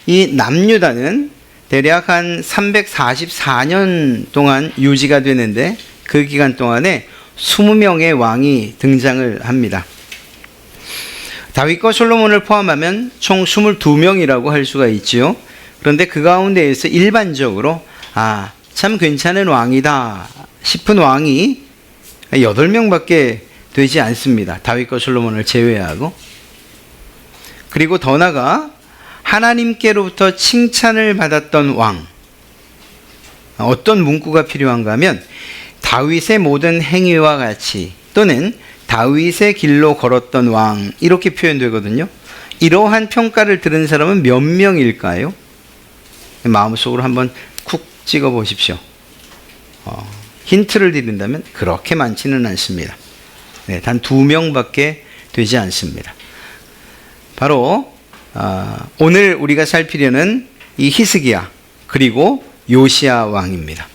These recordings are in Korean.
이 남유다는 대략 한 344년 동안 유지가 되는데 그 기간 동안에 20명의 왕이 등장을 합니다. 다윗과 솔로몬을 포함하면 총 22명이라고 할 수가 있지요. 그런데 그 가운데에서 일반적으로 참 괜찮은 왕이다 싶은 왕이 8명밖에 되지 않습니다. 다윗과 솔로몬을 제외하고. 그리고 더 나아가 하나님께로부터 칭찬을 받았던 왕, 어떤 문구가 필요한가 하면 다윗의 모든 행위와 같이 또는 다윗의 길로 걸었던 왕, 이렇게 표현되거든요. 이러한 평가를 들은 사람은 몇 명일까요? 마음속으로 한번 쿡 찍어 보십시오. 힌트를 드린다면 그렇게 많지는 않습니다. 단 2명밖에 되지 않습니다. 바로 오늘 우리가 살피려는 이 히스기야 그리고 요시야 왕입니다.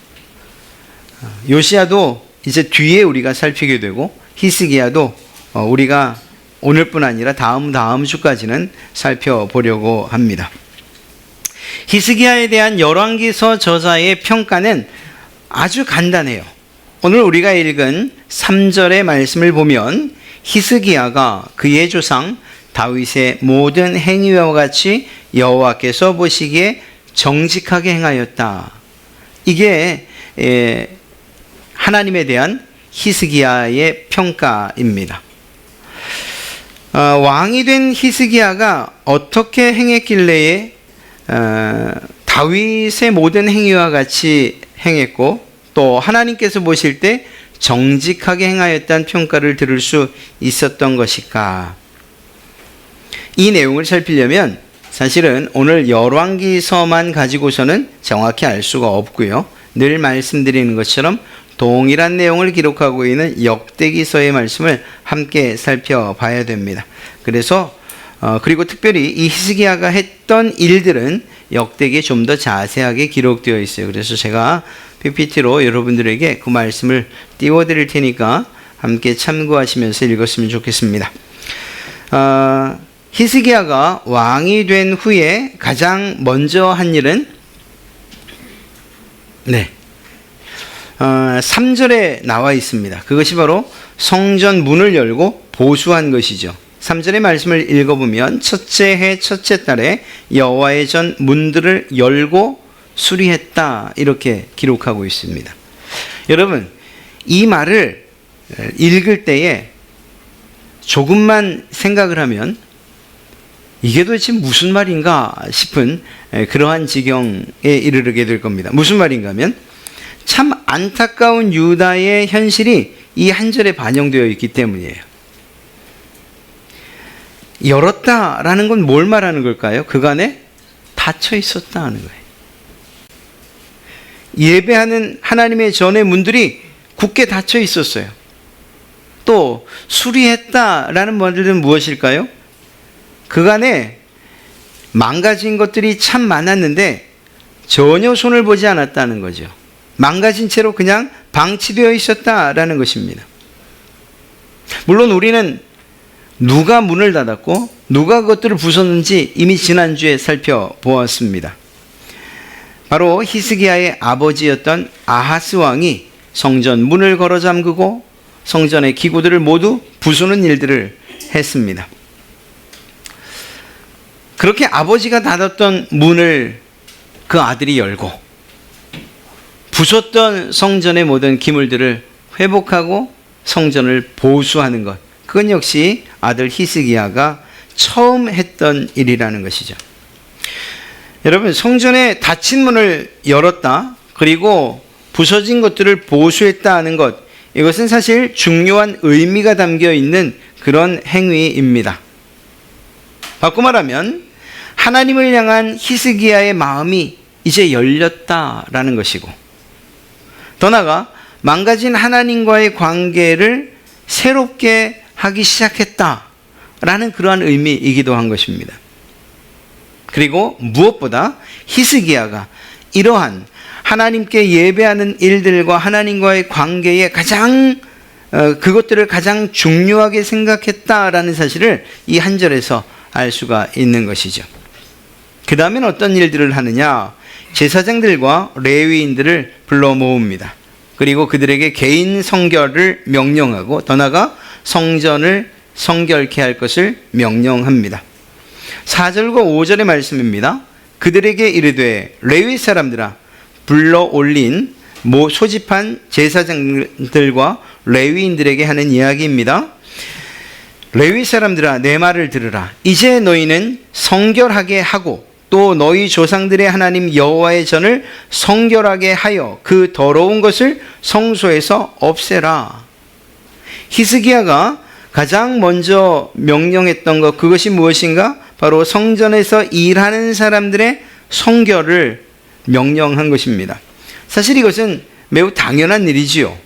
요시야도 이제 뒤에 우리가 살피게 되고 히스기야도 우리가 오늘뿐 아니라 다음 주까지는 살펴보려고 합니다. 히스기야에 대한 열왕기서 저자의 평가는 아주 간단해요. 오늘 우리가 읽은 3절의 말씀을 보면 히스기야가 그의 조상 다윗의 모든 행위와 같이 여호와께서 보시기에 정직하게 행하였다. 이게 하나님에 대한 히스기야의 평가입니다. 왕이 된 히스기야가 어떻게 행했길래 다윗의 모든 행위와 같이 행했고 또 하나님께서 보실 때 정직하게 행하였다는 평가를 들을 수 있었던 것일까? 이 내용을 살피려면 사실은 오늘 열왕기서만 가지고서는 정확히 알 수가 없고요. 늘 말씀드리는 것처럼 동일한 내용을 기록하고 있는 역대기서의 말씀을 함께 살펴봐야 됩니다. 그래서 그리고 특별히 이 히스기야가 했던 일들은 역대기에 좀 더 자세하게 기록되어 있어요. 그래서 제가 PPT로 여러분들에게 그 말씀을 띄워드릴 테니까 함께 참고하시면서 읽었으면 좋겠습니다. 히스기야가 왕이 된 후에 가장 먼저 한 일은 3절에 나와 있습니다. 그것이 바로 성전 문을 열고 보수한 것이죠. 3절의 말씀을 읽어보면 첫째 해 첫째 달에 여호와의 전 문들을 열고 수리했다, 이렇게 기록하고 있습니다. 여러분, 이 말을 읽을 때에 조금만 생각을 하면 이게 도대체 무슨 말인가 싶은 그러한 지경에 이르게 될 겁니다. 무슨 말인가 하면 참 안타까운 유다의 현실이 이 한 절에 반영되어 있기 때문이에요. 열었다라는 건 뭘 말하는 걸까요? 그간에 닫혀 있었다 하는 거예요. 예배하는 하나님의 전의 문들이 굳게 닫혀 있었어요. 또 수리했다라는 말들은 무엇일까요? 그간에 망가진 것들이 참 많았는데 전혀 손을 보지 않았다는 거죠. 망가진 채로 그냥 방치되어 있었다라는 것입니다. 물론 우리는 누가 문을 닫았고 누가 그것들을 부쉈는지 이미 지난주에 살펴보았습니다. 바로 히스기야의 아버지였던 아하스 왕이 성전 문을 걸어 잠그고 성전의 기구들을 모두 부수는 일들을 했습니다. 그렇게 아버지가 닫았던 문을 그 아들이 열고 부쉈던 성전의 모든 기물들을 회복하고 성전을 보수하는 것, 그건 역시 아들 히스기야가 처음 했던 일이라는 것이죠. 여러분, 성전의 닫힌 문을 열었다, 그리고 부서진 것들을 보수했다 하는 것, 이것은 사실 중요한 의미가 담겨 있는 그런 행위입니다. 바꿔 말하면 하나님을 향한 히스기야의 마음이 이제 열렸다라는 것이고, 더 나아가 망가진 하나님과의 관계를 새롭게 하기 시작했다라는 그러한 의미이기도 한 것입니다. 그리고 무엇보다 히스기야가 이러한 하나님께 예배하는 일들과 하나님과의 관계에 그것들을 가장 중요하게 생각했다라는 사실을 이 한 절에서 알 수가 있는 것이죠. 그 다음엔 어떤 일들을 하느냐? 제사장들과 레위인들을 불러 모읍니다. 그리고 그들에게 개인 성결을 명령하고 더 나아가 성전을 성결케 할 것을 명령합니다. 4절과 5절의 말씀입니다. 그들에게 이르되 레위 사람들아, 불러 올린 소집한 제사장들과 레위인들에게 하는 이야기입니다. 레위 사람들아, 내 말을 들으라. 이제 너희는 성결하게 하고 또 너희 조상들의 하나님 여호와의 전을 성결하게 하여 그 더러운 것을 성소에서 없애라. 히스기야가 가장 먼저 명령했던 것, 그것이 무엇인가? 바로 성전에서 일하는 사람들의 성결을 명령한 것입니다. 사실 이것은 매우 당연한 일이지요.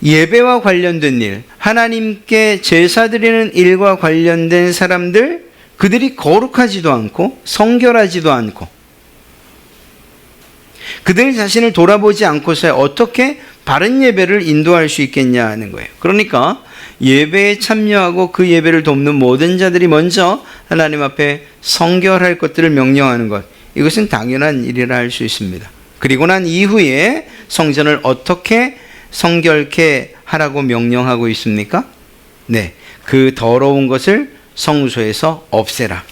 예배와 관련된 일, 하나님께 제사 드리는 일과 관련된 사람들, 그들이 거룩하지도 않고 성결하지도 않고 그들 자신을 돌아보지 않고서 어떻게 바른 예배를 인도할 수 있겠냐 하는 거예요. 그러니까 예배에 참여하고 그 예배를 돕는 모든 자들이 먼저 하나님 앞에 성결할 것들을 명령하는 것, 이것은 당연한 일이라 할 수 있습니다. 그리고 난 이후에 성전을 어떻게 성결케 하라고 명령하고 있습니까? 네, 그 더러운 것을 성소에서 없애라.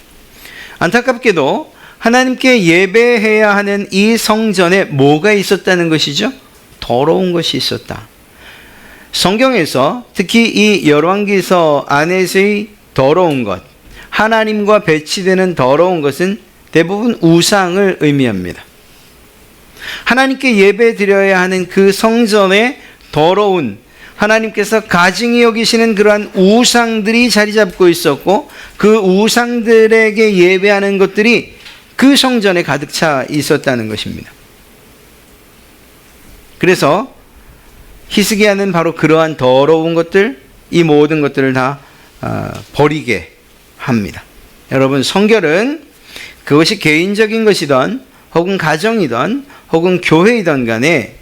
안타깝게도 하나님께 예배해야 하는 이 성전에 뭐가 있었다는 것이죠? 더러운 것이 있었다. 성경에서 특히 이 열왕기서 안에서의 더러운 것, 하나님과 배치되는 더러운 것은 대부분 우상을 의미합니다. 하나님께 예배 드려야 하는 그 성전에 더러운, 하나님께서 가증히 여기시는 그러한 우상들이 자리 잡고 있었고, 그 우상들에게 예배하는 것들이 그 성전에 가득 차 있었다는 것입니다. 그래서 히스기야는 바로 그러한 더러운 것들, 이 모든 것들을 다 버리게 합니다. 여러분, 성결은 그것이 개인적인 것이든 혹은 가정이든 혹은 교회이든 간에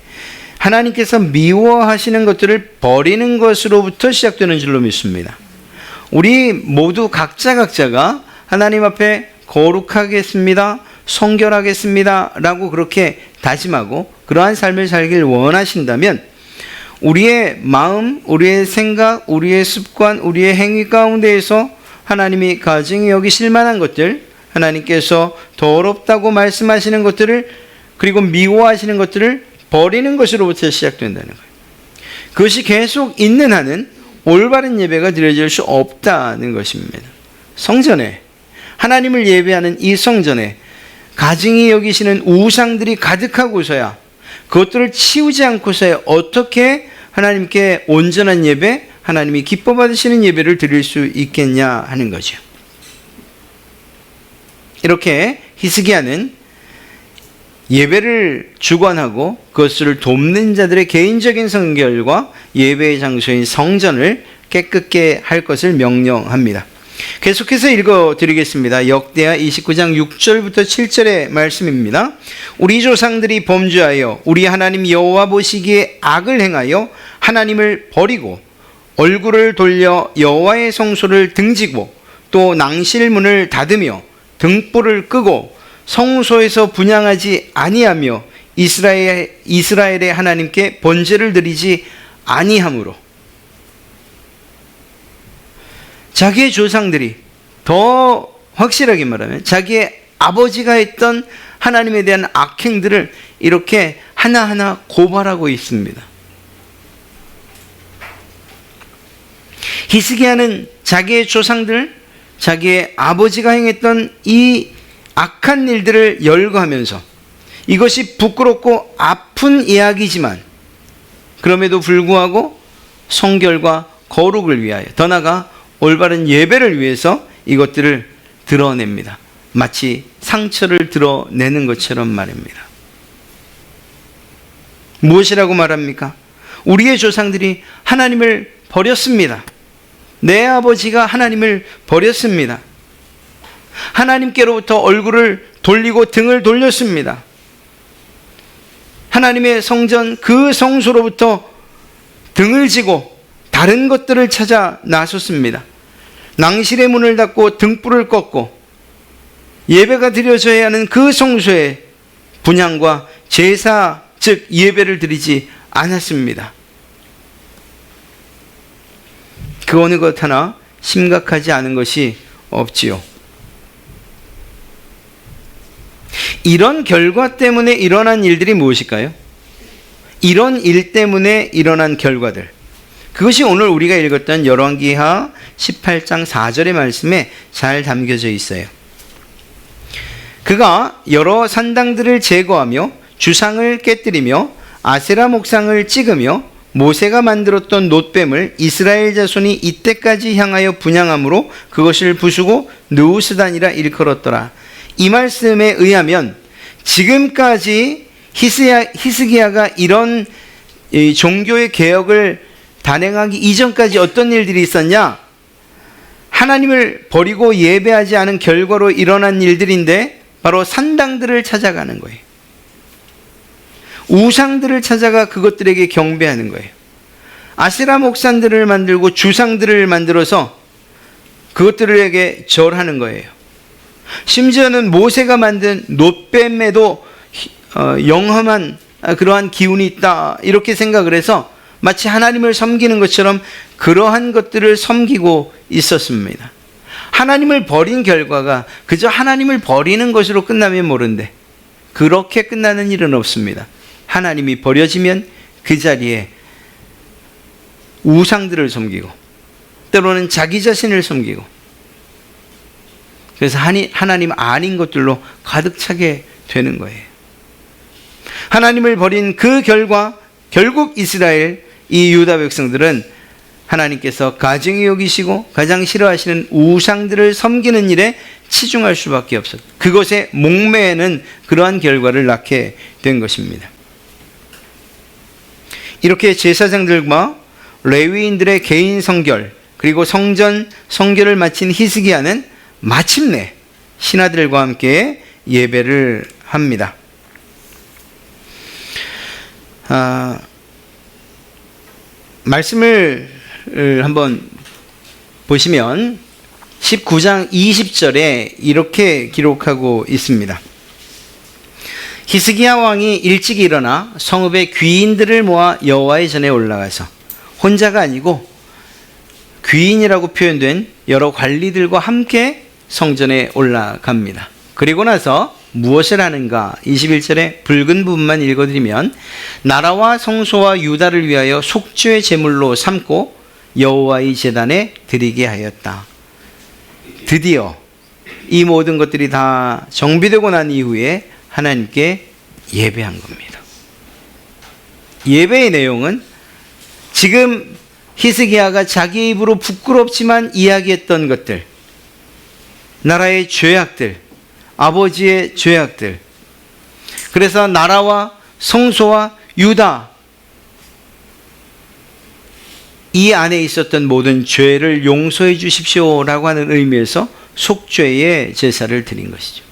하나님께서 미워하시는 것들을 버리는 것으로부터 시작되는 줄로 믿습니다. 우리 모두 각자가 하나님 앞에 거룩하겠습니다, 성결하겠습니다 라고 그렇게 다짐하고 그러한 삶을 살길 원하신다면 우리의 마음, 우리의 생각, 우리의 습관, 우리의 행위 가운데에서 하나님이 가증히 여기실 만한 것들, 하나님께서 더럽다고 말씀하시는 것들을, 그리고 미워하시는 것들을 버리는 것으로부터 시작된다는 거예요. 그것이 계속 있는 한은 올바른 예배가 드려질 수 없다는 것입니다. 성전에, 하나님을 예배하는 이 성전에 가증히 여기시는 우상들이 가득하고서야, 그것들을 치우지 않고서야 어떻게 하나님께 온전한 예배, 하나님이 기뻐 받으시는 예배를 드릴 수 있겠냐 하는 거죠. 이렇게 히스기야는 예배를 주관하고 그것을 돕는 자들의 개인적인 성결과 예배의 장소인 성전을 깨끗게 할 것을 명령합니다. 계속해서 읽어드리겠습니다. 역대하 29장 6절부터 7절의 말씀입니다. 우리 조상들이 범죄하여 우리 하나님 여호와 보시기에 악을 행하여 하나님을 버리고 얼굴을 돌려 여호와의 성소를 등지고 또 낭실문을 닫으며 등불을 끄고 성소에서 분향하지 아니하며 이스라엘의 하나님께 번제를 드리지 아니하므로, 자기의 조상들이, 더 확실하게 말하면 자기의 아버지가 했던 하나님에 대한 악행들을 이렇게 하나하나 고발하고 있습니다. 히스기야는 자기의 조상들, 자기의 아버지가 행했던 이 악한 일들을 열거하면서 이것이 부끄럽고 아픈 이야기지만 그럼에도 불구하고 성결과 거룩을 위하여, 더 나아가 올바른 예배를 위해서 이것들을 드러냅니다. 마치 상처를 드러내는 것처럼 말입니다. 무엇이라고 말합니까? 우리의 조상들이 하나님을 버렸습니다. 내 아버지가 하나님을 버렸습니다. 하나님께로부터 얼굴을 돌리고 등을 돌렸습니다. 하나님의 성전, 그 성소로부터 등을 지고 다른 것들을 찾아 나섰습니다. 낭실의 문을 닫고 등불을 껐고 예배가 드려져야 하는 그 성소에 분향과 제사, 즉 예배를 드리지 않았습니다. 그 어느 것 하나 심각하지 않은 것이 없지요. 이런 결과 때문에 일어난 일들이 무엇일까요? 이런 일 때문에 일어난 결과들, 그것이 오늘 우리가 읽었던 열왕기하 18장 4절의 말씀에 잘 담겨져 있어요. 그가 여러 산당들을 제거하며 주상을 깨뜨리며 아세라 목상을 찍으며 모세가 만들었던 놋뱀을 이스라엘 자손이 이때까지 향하여 분향함으로 그것을 부수고 느우스단이라 일컬었더라. 이 말씀에 의하면 지금까지 히스기야가 이런 종교의 개혁을 단행하기 이전까지 어떤 일들이 있었냐? 하나님을 버리고 예배하지 않은 결과로 일어난 일들인데 바로 산당들을 찾아가는 거예요. 우상들을 찾아가 그것들에게 경배하는 거예요. 아세라 목산들을 만들고 주상들을 만들어서 그것들에게 절하는 거예요. 심지어는 모세가 만든 놋뱀에도 영험한 그러한 기운이 있다, 이렇게 생각을 해서 마치 하나님을 섬기는 것처럼 그러한 것들을 섬기고 있었습니다. 하나님을 버린 결과가 그저 하나님을 버리는 것으로 끝나면 모른데 그렇게 끝나는 일은 없습니다. 하나님이 버려지면 그 자리에 우상들을 섬기고 때로는 자기 자신을 섬기고, 그래서 하나님 아닌 것들로 가득 차게 되는 거예요. 하나님을 버린 그 결과 결국 이스라엘, 이 유다 백성들은 하나님께서 가증히 여기시고 가장 싫어하시는 우상들을 섬기는 일에 치중할 수밖에 없었다. 그것에 목매는 그러한 결과를 낳게 된 것입니다. 이렇게 제사장들과 레위인들의 개인 성결, 그리고 성전 성결을 마친 히스기야는 마침내 신하들과 함께 예배를 합니다. 말씀을 한번 보시면 19장 20절에 이렇게 기록하고 있습니다. 히스기야 왕이 일찍 일어나 성읍의 귀인들을 모아 여호와의 전에 올라가서, 혼자가 아니고 귀인이라고 표현된 여러 관리들과 함께 성전에 올라갑니다. 그리고 나서 무엇을 하는가? 21절에 붉은 부분만 읽어드리면, 나라와 성소와 유다를 위하여 속죄의 제물로 삼고 여호와의 제단에 드리게 하였다. 드디어 이 모든 것들이 다 정비되고 난 이후에 하나님께 예배한 겁니다. 예배의 내용은 지금 히스기야가 자기 입으로 부끄럽지만 이야기했던 것들, 나라의 죄악들, 아버지의 죄악들, 그래서 나라와 성소와 유다, 이 안에 있었던 모든 죄를 용서해 주십시오라고 하는 의미에서 속죄의 제사를 드린 것이죠.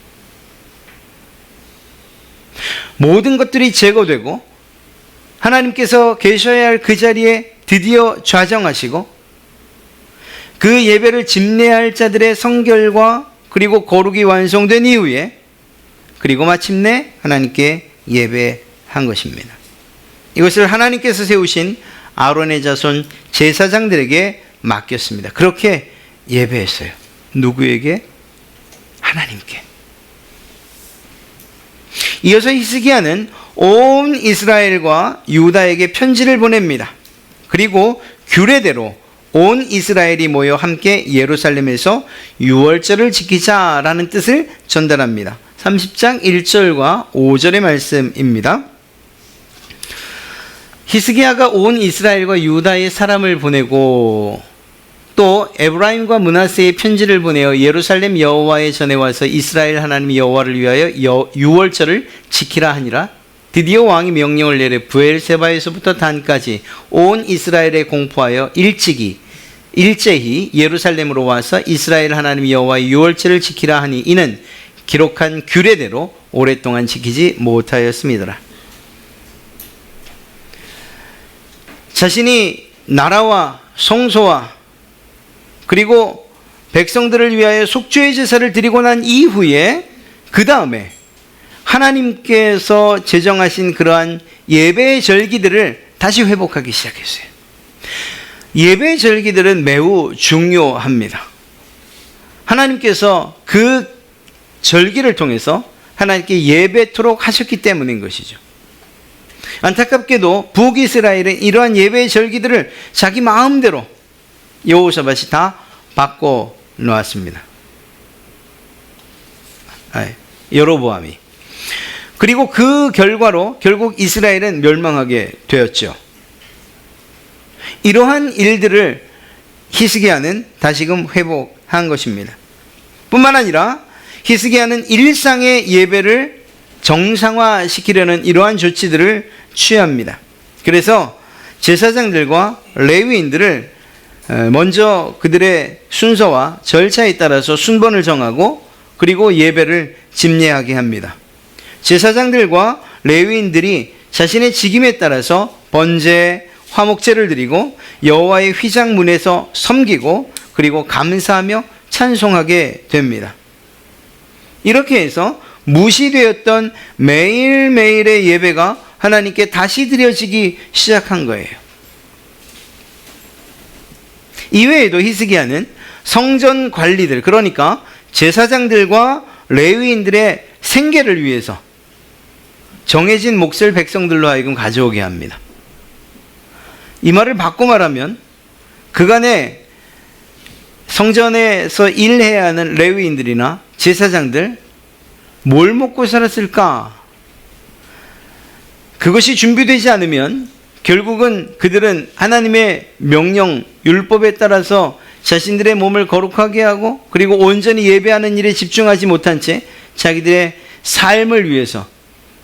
모든 것들이 제거되고 하나님께서 계셔야 할 그 자리에 드디어 좌정하시고 그 예배를 집례할 자들의 성결과 그리고 거룩이 완성된 이후에, 그리고 마침내 하나님께 예배한 것입니다. 이것을 하나님께서 세우신 아론의 자손 제사장들에게 맡겼습니다. 그렇게 예배했어요. 누구에게? 하나님께. 이어서 히스기야는 온 이스라엘과 유다에게 편지를 보냅니다. 그리고 규례대로 온 이스라엘이 모여 함께 예루살렘에서 유월절을 지키자라는 뜻을 전달합니다. 30장 1절과 5절의 말씀입니다. 히스기야가 온 이스라엘과 유다의 사람을 보내고 또 에브라임과 므낫세의 편지를 보내어 예루살렘 여호와의 전에 와서 이스라엘 하나님 여호와를 위하여 유월절을 지키라 하니라. 드디어 왕이 명령을 내려 브엘세바에서부터 단까지 온 이스라엘에 공포하여 일제히 예루살렘으로 와서 이스라엘 하나님 여호와의 유월절을 지키라 하니, 이는 기록한 규례대로 오랫동안 지키지 못하였음이더라. 자신이 나라와 성소와 그리고 백성들을 위하여 속죄의 제사를 드리고 난 이후에 그 다음에 하나님께서 제정하신 그러한 예배의 절기들을 다시 회복하기 시작했어요. 예배의 절기들은 매우 중요합니다. 하나님께서 그 절기를 통해서 하나님께 예배토록 하셨기 때문인 것이죠. 안타깝게도 북이스라엘은 이러한 예배의 절기들을 자기 마음대로 여호사밧이 다 바꿔 놓았습니다. 여로보암이. 그리고 그 결과로 결국 이스라엘은 멸망하게 되었죠. 이러한 일들을 히스기야는 다시금 회복한 것입니다. 뿐만 아니라 히스기야는 일상의 예배를 정상화시키려는 이러한 조치들을 취합니다. 그래서 제사장들과 레위인들을 먼저 그들의 순서와 절차에 따라서 순번을 정하고 그리고 예배를 집례하게 합니다. 제사장들과 레위인들이 자신의 직임에 따라서 번제, 화목제를 드리고 여호와의 휘장 문에서 섬기고 그리고 감사하며 찬송하게 됩니다. 이렇게 해서 무시되었던 매일매일의 예배가 하나님께 다시 드려지기 시작한 거예요. 이외에도 히스기야는 성전 관리들, 그러니까 제사장들과 레위인들의 생계를 위해서 정해진 몫을 백성들로 하여금 가져오게 합니다. 이 말을 바꿔 말하면 그간에 성전에서 일해야 하는 레위인들이나 제사장들 뭘 먹고 살았을까? 그것이 준비되지 않으면 결국은 그들은 하나님의 명령, 율법에 따라서 자신들의 몸을 거룩하게 하고 그리고 온전히 예배하는 일에 집중하지 못한 채 자기들의 삶을 위해서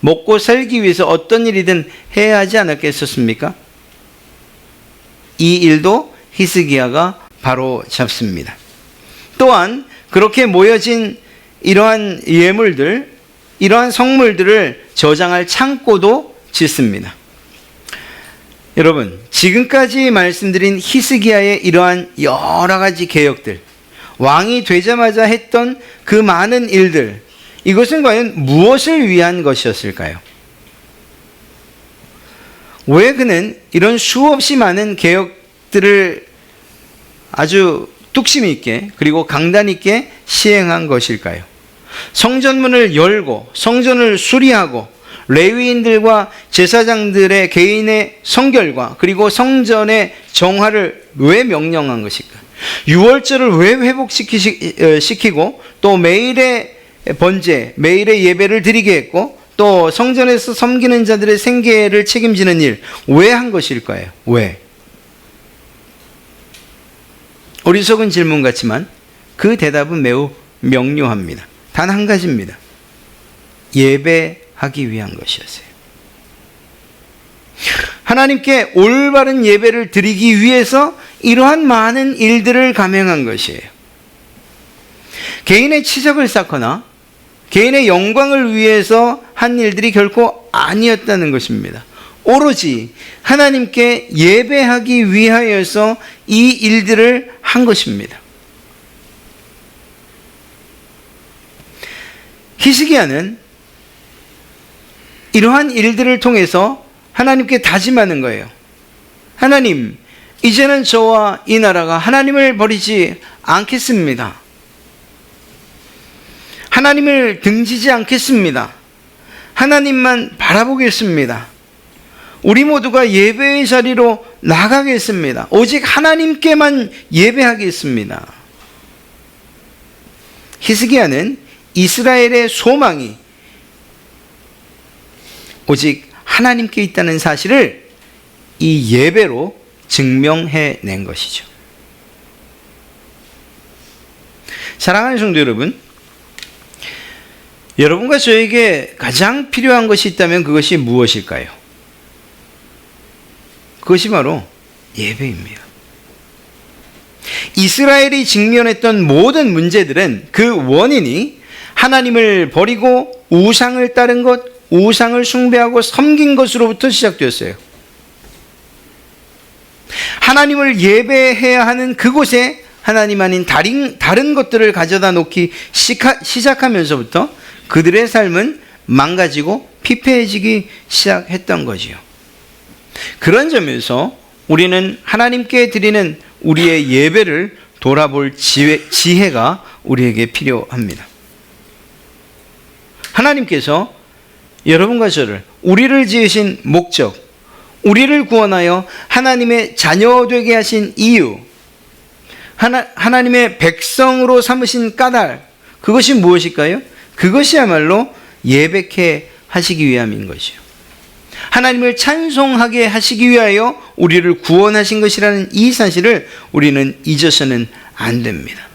먹고 살기 위해서 어떤 일이든 해야 하지 않았겠었습니까? 이 일도 히스기야가 바로 잡습니다. 또한 그렇게 모여진 이러한 예물들, 이러한 성물들을 저장할 창고도 짓습니다. 여러분, 지금까지 말씀드린 히스기야의 이러한 여러 가지 개혁들, 왕이 되자마자 했던 그 많은 일들, 이것은 과연 무엇을 위한 것이었을까요? 왜 그는 이런 수없이 많은 개혁들을 아주 뚝심 있게 그리고 강단 있게 시행한 것일까요? 성전문을 열고 성전을 수리하고 레위인들과 제사장들의 개인의 성결과 그리고 성전의 정화를 왜 명령한 것일까? 유월절을 왜 회복시키고 또 매일의 번제, 매일의 예배를 드리게 했고 또 성전에서 섬기는 자들의 생계를 책임지는 일 왜 한 것일까요? 왜? 어리석은 질문 같지만 그 대답은 매우 명료합니다. 단 한 가지입니다. 예배하기 위한 것이었어요. 하나님께 올바른 예배를 드리기 위해서 이러한 많은 일들을 감행한 것이에요. 개인의 치적을 쌓거나 개인의 영광을 위해서 한 일들이 결코 아니었다는 것입니다. 오로지 하나님께 예배하기 위하여서 이 일들을 한 것입니다. 히스기야는 이러한 일들을 통해서 하나님께 다짐하는 거예요. 하나님, 이제는 저와 이 나라가 하나님을 버리지 않겠습니다. 하나님을 등지지 않겠습니다. 하나님만 바라보겠습니다. 우리 모두가 예배의 자리로 나가겠습니다. 오직 하나님께만 예배하겠습니다. 히스기야는 이스라엘의 소망이 오직 하나님께 있다는 사실을 이 예배로 증명해낸 것이죠. 사랑하는 성도 여러분, 여러분과 저에게 가장 필요한 것이 있다면 그것이 무엇일까요? 그것이 바로 예배입니다. 이스라엘이 직면했던 모든 문제들은 그 원인이 하나님을 버리고 우상을 따른 것, 우상을 숭배하고 섬긴 것으로부터 시작되었어요. 하나님을 예배해야 하는 그곳에 하나님 아닌 다른 것들을 가져다 놓기 시작하면서부터 그들의 삶은 망가지고 피폐해지기 시작했던 거지요. 그런 점에서 우리는 하나님께 드리는 우리의 예배를 돌아볼 지혜가 우리에게 필요합니다. 하나님께서 여러분과 저를, 우리를 지으신 목적, 우리를 구원하여 하나님의 자녀 되게 하신 이유, 하나님의 백성으로 삼으신 까닭, 그것이 무엇일까요? 그것이야말로 예배케 하시기 위함인 것이요. 하나님을 찬송하게 하시기 위하여 우리를 구원하신 것이라는 이 사실을 우리는 잊어서는 안 됩니다.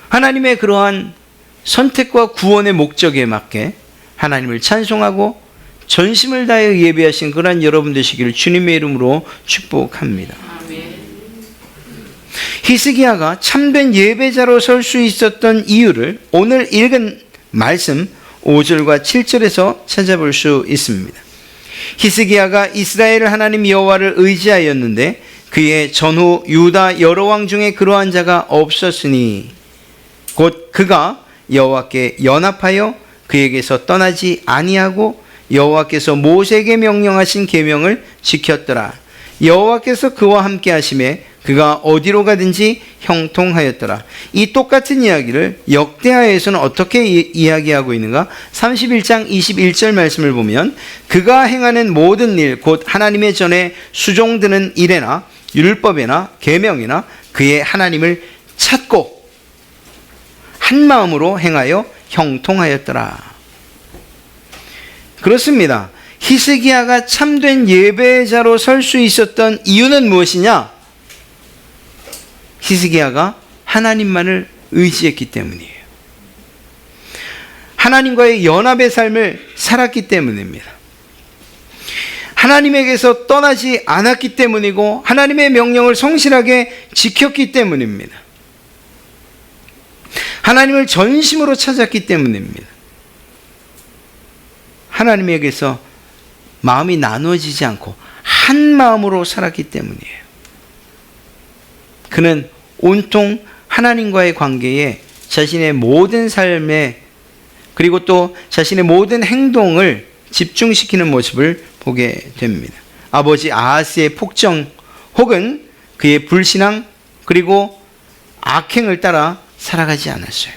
하나님의 그러한 선택과 구원의 목적에 맞게 하나님을 찬송하고 전심을 다해 예배하신 그러한 여러분 되시기를 주님의 이름으로 축복합니다. 히스기야가 참된 예배자로 설 수 있었던 이유를 오늘 읽은 말씀 5절과 7절에서 찾아볼 수 있습니다. 히스기야가 이스라엘 하나님 여호와를 의지하였는데 그의 전후 유다 여러 왕 중에 그러한 자가 없었으니 곧 그가 여호와께 연합하여 그에게서 떠나지 아니하고 여호와께서 모세에게 명령하신 계명을 지켰더라. 여호와께서 그와 함께 하심에 그가 어디로 가든지 형통하였더라. 이 똑같은 이야기를 역대하에서는 어떻게 이야기하고 있는가? 31장 21절 말씀을 보면 그가 행하는 모든 일 곧 하나님의 전에 수종드는 일에나 율법에나 계명이나 그의 하나님을 찾고 한 마음으로 행하여 형통하였더라. 그렇습니다. 히스기야가 참된 예배자로 설 수 있었던 이유는 무엇이냐? 히스기야가 하나님만을 의지했기 때문이에요. 하나님과의 연합의 삶을 살았기 때문입니다. 하나님에게서 떠나지 않았기 때문이고 하나님의 명령을 성실하게 지켰기 때문입니다. 하나님을 전심으로 찾았기 때문입니다. 하나님에게서 마음이 나누어지지 않고 한 마음으로 살았기 때문이에요. 그는 온통 하나님과의 관계에 자신의 모든 삶에 그리고 또 자신의 모든 행동을 집중시키는 모습을 보게 됩니다. 아버지 아하스의 폭정 혹은 그의 불신앙 그리고 악행을 따라 살아가지 않았어요.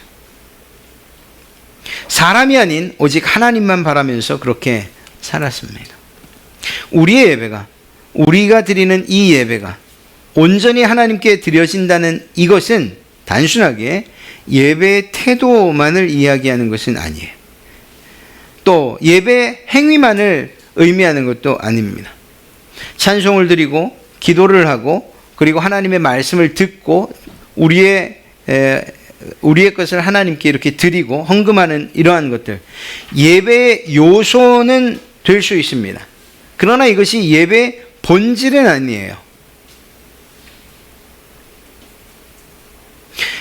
사람이 아닌 오직 하나님만 바라면서 그렇게 살았습니다. 우리의 예배가, 우리가 드리는 이 예배가 온전히 하나님께 드려진다는 이것은 단순하게 예배의 태도만을 이야기하는 것은 아니에요. 또 예배 행위만을 의미하는 것도 아닙니다. 찬송을 드리고 기도를 하고 그리고 하나님의 말씀을 듣고 우리의 것을 하나님께 이렇게 드리고 헌금하는 이러한 것들, 예배의 요소는 될 수 있습니다. 그러나 이것이 예배의 본질은 아니에요.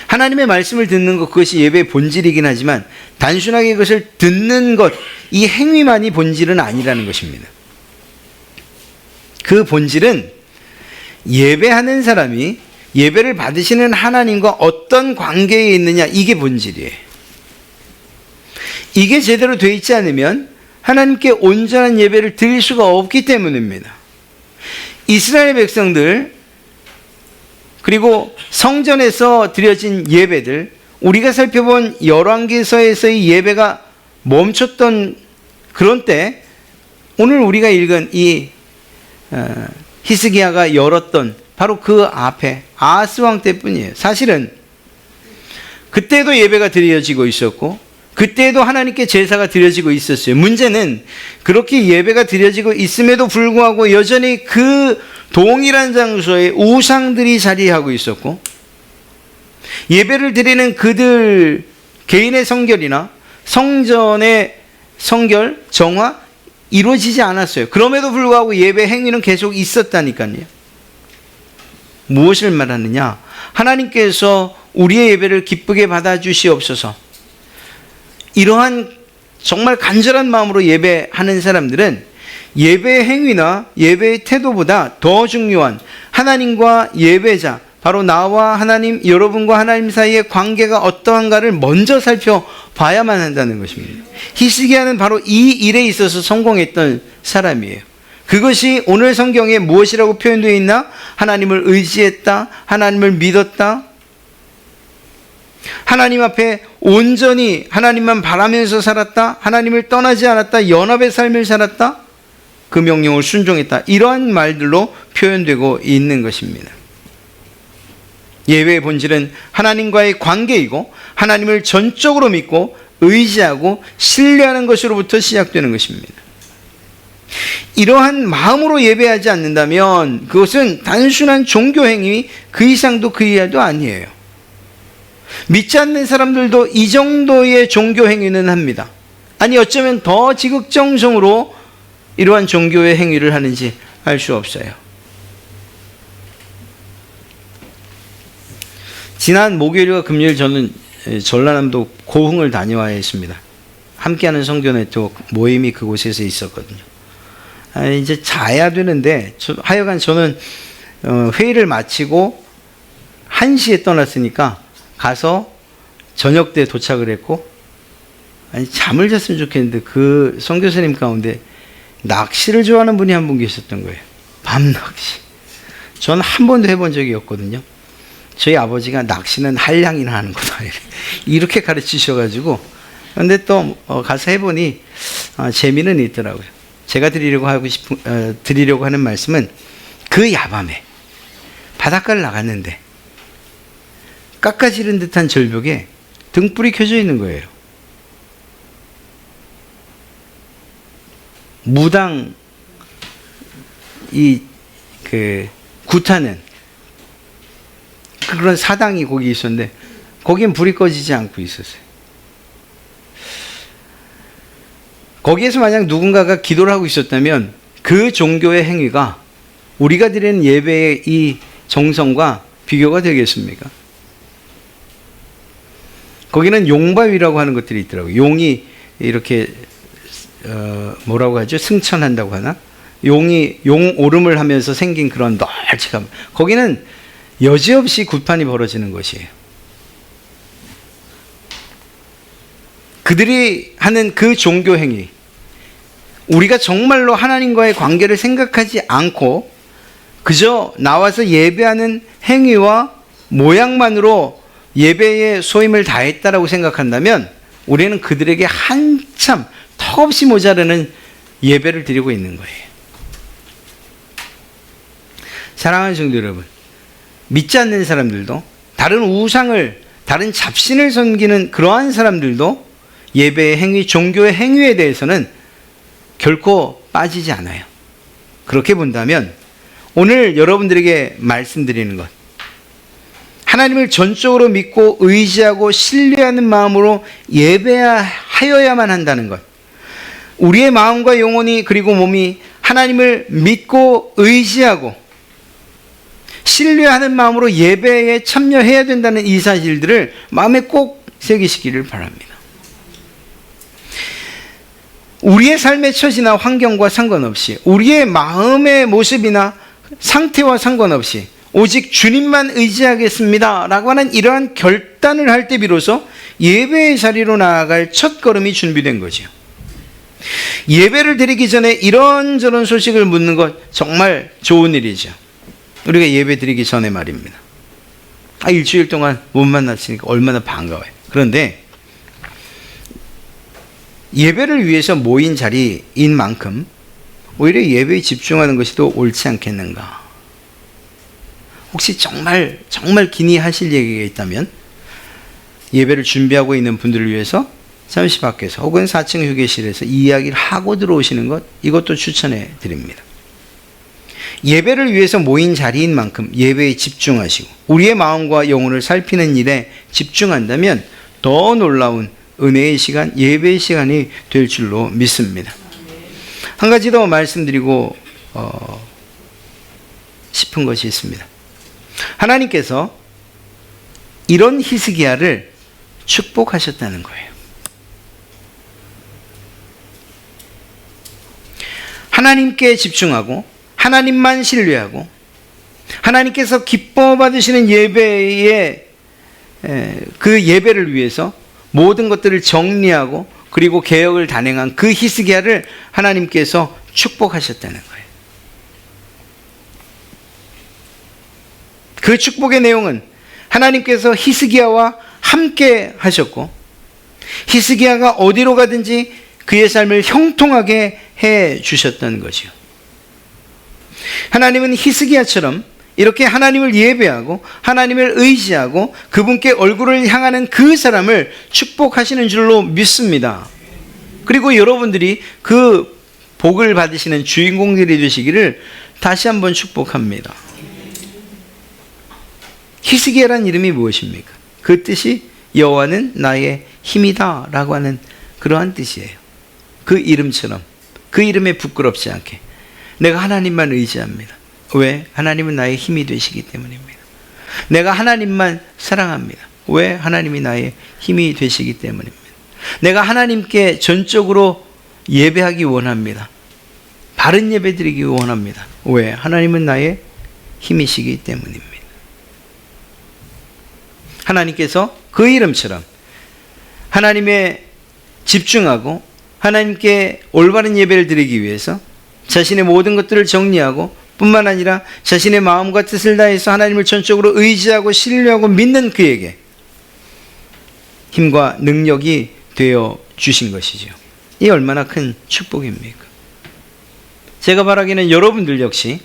하나님의 말씀을 듣는 것, 그것이 예배의 본질이긴 하지만 단순하게 이것을 듣는 것, 이 행위만이 본질은 아니라는 것입니다. 그 본질은 예배하는 사람이 예배를 받으시는 하나님과 어떤 관계에 있느냐, 이게 본질이에요. 이게 제대로 되어 있지 않으면 하나님께 온전한 예배를 드릴 수가 없기 때문입니다. 이스라엘 백성들 그리고 성전에서 드려진 예배들, 우리가 살펴본 열왕기서에서의 예배가 멈췄던 그런 때 오늘 우리가 읽은 이 히스기야가 열었던 바로 그 앞에 아하스 왕 때뿐이에요. 사실은 그때도 예배가 드려지고 있었고 그때도 하나님께 제사가 드려지고 있었어요. 문제는 그렇게 예배가 드려지고 있음에도 불구하고 여전히 그 동일한 장소에 우상들이 자리하고 있었고 예배를 드리는 그들 개인의 성결이나 성전의 성결, 정화 이루어지지 않았어요. 그럼에도 불구하고 예배 행위는 계속 있었다니까요. 무엇을 말하느냐? 하나님께서 우리의 예배를 기쁘게 받아주시옵소서. 이러한 정말 간절한 마음으로 예배하는 사람들은 예배의 행위나 예배의 태도보다 더 중요한 하나님과 예배자, 바로 나와 하나님, 여러분과 하나님 사이의 관계가 어떠한가를 먼저 살펴봐야만 한다는 것입니다. 히스기야는 바로 이 일에 있어서 성공했던 사람이에요. 그것이 오늘 성경에 무엇이라고 표현되어 있나? 하나님을 의지했다, 하나님을 믿었다, 하나님 앞에 온전히 하나님만 바라면서 살았다, 하나님을 떠나지 않았다, 연합의 삶을 살았다, 그 명령을 순종했다, 이러한 말들로 표현되고 있는 것입니다. 예배의 본질은 하나님과의 관계이고 하나님을 전적으로 믿고 의지하고 신뢰하는 것으로부터 시작되는 것입니다. 이러한 마음으로 예배하지 않는다면 그것은 단순한 종교 행위, 그 이상도 그 이하도 아니에요. 믿지 않는 사람들도 이 정도의 종교 행위는 합니다. 아니, 어쩌면 더 지극정성으로 이러한 종교의 행위를 하는지 알 수 없어요. 지난 목요일과 금요일 저는 전라남도 고흥을 다녀와야 했습니다. 함께하는 성교 네트워크 모임이 그곳에서 있었거든요. 이제 자야 되는데 하여간 저는 회의를 마치고 1시에 떠났으니까 가서 저녁 때 도착을 했고, 잠을 잤으면 좋겠는데 그 선교사님 가운데 낚시를 좋아하는 분이 한 분 계셨던 거예요. 밤낚시. 저는 한 번도 해본 적이 없거든요. 저희 아버지가 낚시는 한량이나 하는 거다 이렇게 가르치셔가지고, 근데 또 가서 해보니 재미는 있더라고요. 제가 드리려고 하는 말씀은, 그 야밤에 바닷가를 나갔는데 깎아지른 듯한 절벽에 등불이 켜져 있는 거예요. 무당 굿하는 그런 사당이 거기 있었는데 거기엔 불이 꺼지지 않고 있었어요. 거기에서 만약 누군가가 기도를 하고 있었다면 그 종교의 행위가 우리가 드리는 예배의 이 정성과 비교가 되겠습니까? 거기는 용바위라고 하는 것들이 있더라고요. 용이 이렇게 뭐라고 하죠? 승천한다고 하나? 용이 용 오름을 하면서 생긴 그런 널찍함. 거기는 여지없이 굿판이 벌어지는 것이에요. 그들이 하는 그 종교 행위, 우리가 정말로 하나님과의 관계를 생각하지 않고 그저 나와서 예배하는 행위와 모양만으로 예배의 소임을 다했다라고 생각한다면 우리는 그들에게 한참 턱없이 모자르는 예배를 드리고 있는 거예요. 사랑하는 성도 여러분, 믿지 않는 사람들도, 다른 우상을, 다른 잡신을 섬기는 그러한 사람들도 예배의 행위, 종교의 행위에 대해서는 결코 빠지지 않아요. 그렇게 본다면 오늘 여러분들에게 말씀드리는 것, 하나님을 전적으로 믿고 의지하고 신뢰하는 마음으로 예배하여야만 한다는 것, 우리의 마음과 영혼이 그리고 몸이 하나님을 믿고 의지하고 신뢰하는 마음으로 예배에 참여해야 된다는 이 사실들을 마음에 꼭 새기시기를 바랍니다. 우리의 삶의 처지나 환경과 상관없이, 우리의 마음의 모습이나 상태와 상관없이 오직 주님만 의지하겠습니다 라고 하는 이러한 결단을 할 때 비로소 예배의 자리로 나아갈 첫 걸음이 준비된 거죠. 예배를 드리기 전에 이런저런 소식을 묻는 것 정말 좋은 일이죠. 우리가 예배 드리기 전에 말입니다. 일주일 동안 못 만났으니까 얼마나 반가워요. 그런데 예배를 위해서 모인 자리인 만큼 오히려 예배에 집중하는 것이 더 옳지 않겠는가? 혹시 정말 기니 하실 얘기가 있다면 예배를 준비하고 있는 분들을 위해서 잠시 밖에서 혹은 4층 휴게실에서 이 이야기를 하고 들어오시는 것, 이것도 추천해 드립니다. 예배를 위해서 모인 자리인 만큼 예배에 집중하시고 우리의 마음과 영혼을 살피는 일에 집중한다면 더 놀라운 은혜의 시간, 예배의 시간이 될 줄로 믿습니다. 한 가지 더 말씀드리고 싶은 것이 있습니다. 하나님께서 이런 히스기야를 축복하셨다는 거예요. 하나님께 집중하고 하나님만 신뢰하고 하나님께서 기뻐 받으시는 예배의 그 예배를 위해서 모든 것들을 정리하고 그리고 개혁을 단행한 그 히스기야를 하나님께서 축복하셨다는 거예요. 그 축복의 내용은 하나님께서 히스기야와 함께 하셨고 히스기야가 어디로 가든지 그의 삶을 형통하게 해 주셨던 것이요. 하나님은 히스기야처럼 이렇게 하나님을 예배하고 하나님을 의지하고 그분께 얼굴을 향하는 그 사람을 축복하시는 줄로 믿습니다. 그리고 여러분들이 그 복을 받으시는 주인공들이 되시기를 다시 한번 축복합니다. 히스기야란 이름이 무엇입니까? 그 뜻이 여호와는 나의 힘이다 라고 하는 그러한 뜻이에요. 그 이름처럼 그 이름에 부끄럽지 않게 내가 하나님만 의지합니다. 왜? 하나님은 나의 힘이 되시기 때문입니다. 내가 하나님만 사랑합니다. 왜? 하나님이 나의 힘이 되시기 때문입니다. 내가 하나님께 전적으로 예배하기 원합니다. 바른 예배 드리기 원합니다. 왜? 하나님은 나의 힘이시기 때문입니다. 하나님께서 그 이름처럼 하나님에 집중하고 하나님께 올바른 예배를 드리기 위해서 자신의 모든 것들을 정리하고 뿐만 아니라 자신의 마음과 뜻을 다해서 하나님을 전적으로 의지하고 신뢰하고 믿는 그에게 힘과 능력이 되어 주신 것이죠. 이 얼마나 큰 축복입니까? 제가 바라기는 여러분들 역시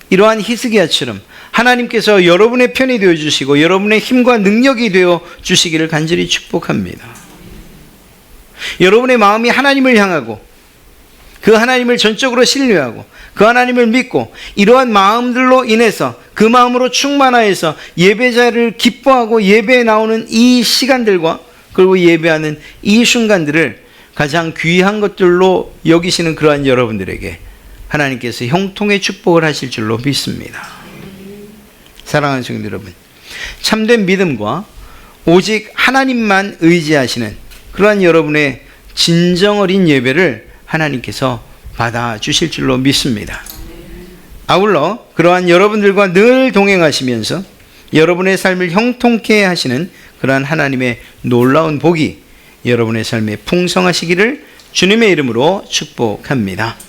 이러한 히스기야처럼 하나님께서 여러분의 편이 되어 주시고 여러분의 힘과 능력이 되어 주시기를 간절히 축복합니다. 여러분의 마음이 하나님을 향하고 그 하나님을 전적으로 신뢰하고 그 하나님을 믿고 이러한 마음들로 인해서 그 마음으로 충만하여서 예배자를 기뻐하고 예배에 나오는 이 시간들과 그리고 예배하는 이 순간들을 가장 귀한 것들로 여기시는 그러한 여러분들에게 하나님께서 형통의 축복을 하실 줄로 믿습니다. 사랑하는 성도 여러분, 참된 믿음과 오직 하나님만 의지하시는 그러한 여러분의 진정 어린 예배를 하나님께서 받아주실 줄로 믿습니다. 아울러 그러한 여러분들과 늘 동행하시면서 여러분의 삶을 형통케 하시는 그러한 하나님의 놀라운 복이 여러분의 삶에 풍성하시기를 주님의 이름으로 축복합니다.